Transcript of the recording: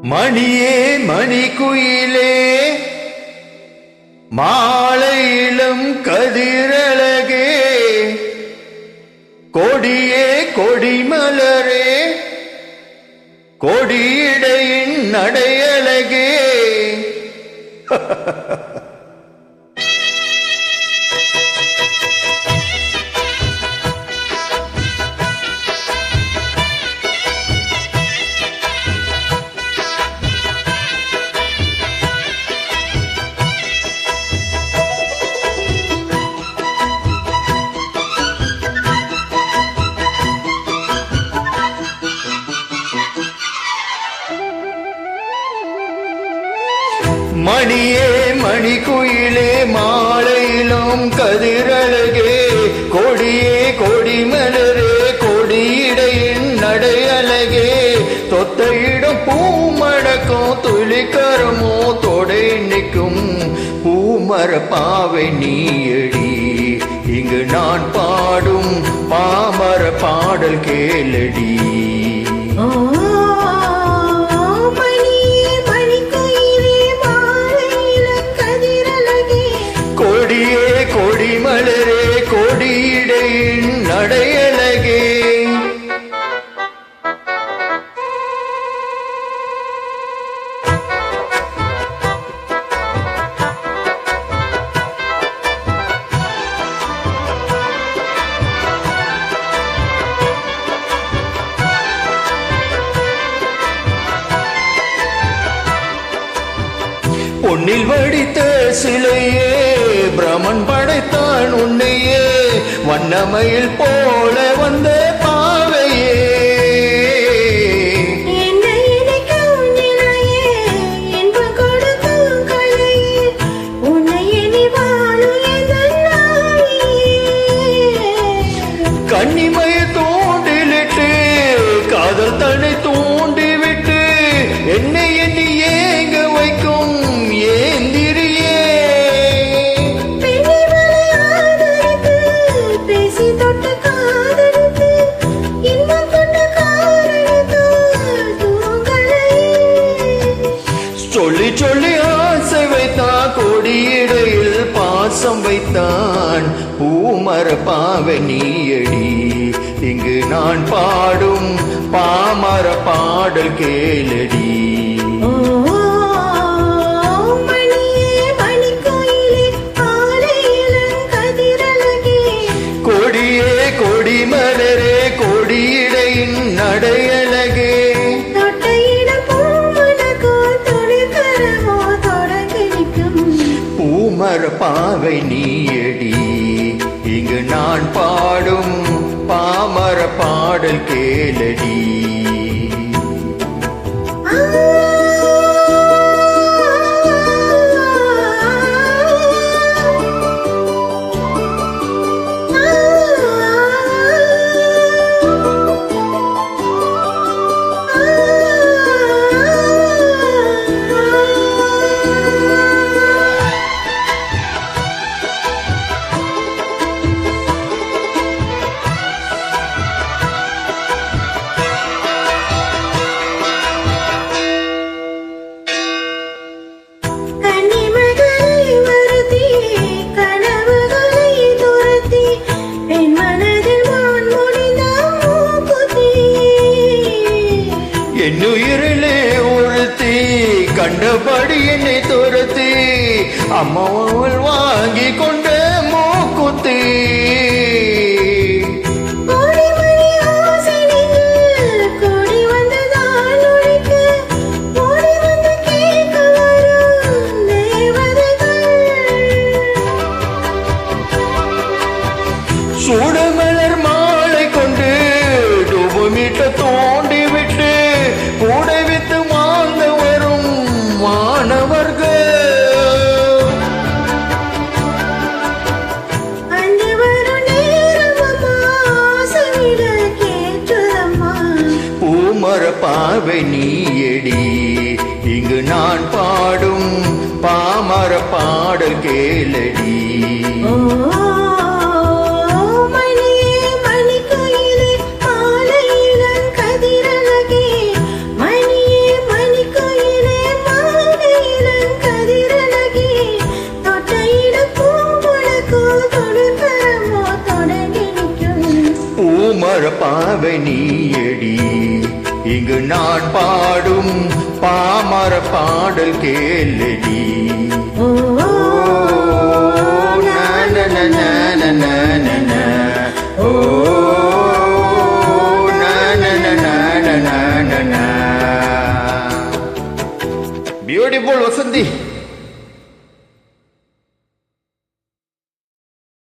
மணியே மணிக்குயிலே மாலையிலும் கதிரழகே கொடியே கொடிமலரே கொடியிடையின் நடையழகே மணியே மணிக்குயிலே மாலையிலும் கதிரழகே கொடியே கொடிமலரே கொடியிடையின் நடையழகே தொத்தையிடம் பூமடக்கும் துளிக்கரமோ தொடை நிற்கும் பூமர பாவை நீயடி இங்கு நான் பாடும் பாமர பாடல் கேளடி. கொடியே கொடிமலரே கொடியிடையின் நடையழகே பொன்னில் வடித்த சிலையே பிரமன் படைத்தான் உன்னையே வண்ணமயில் போல வந்த பாவையே கன்னிமைய தூண்டிலிட்டு காதல் தன்னை தூண்டிவிட்டு என்னை எண்ணி ஏங்க வைக்கும் ஏந்திரியே சொல்லி சொல்லி ஆசை வைத்தான் கொடியிடையில் பாசம் வைத்தான் பூமர பாவை நீயடி இங்கு நான் பாடும் பாமர பாடல் கேளடி. கொடியே கொடிமலரே கொடியிடையின் நடையழகே பூமர பாவை நீயடி இங்கு நான் பாடும் பாமர பாடல் கேளடி. என்னுயிரிலே ஒருத்தி கண்டபடி என்னை துரத்தி அம்மாவில் வாங்கி கொண்ட மூக்குத்தி சுடமலர் மாலை கொண்டு டூபுமீட்ட தோண்டி விட்டு கூடை வித்து வாழ்ந்து வரும் மாணவர்கள் பூமர பாவை நீயடி இங்கு நான் பாடும் பாமர பாடல் கேளடி. மணியே மணிக்குயிலே மாலையிலும் கதிரழகே துடிப்பரமோ தொடங்கி நிற்கும் பூமர பாவை நீயடி இங்கு நான் பாடும் பாமர பாடல் கேளடி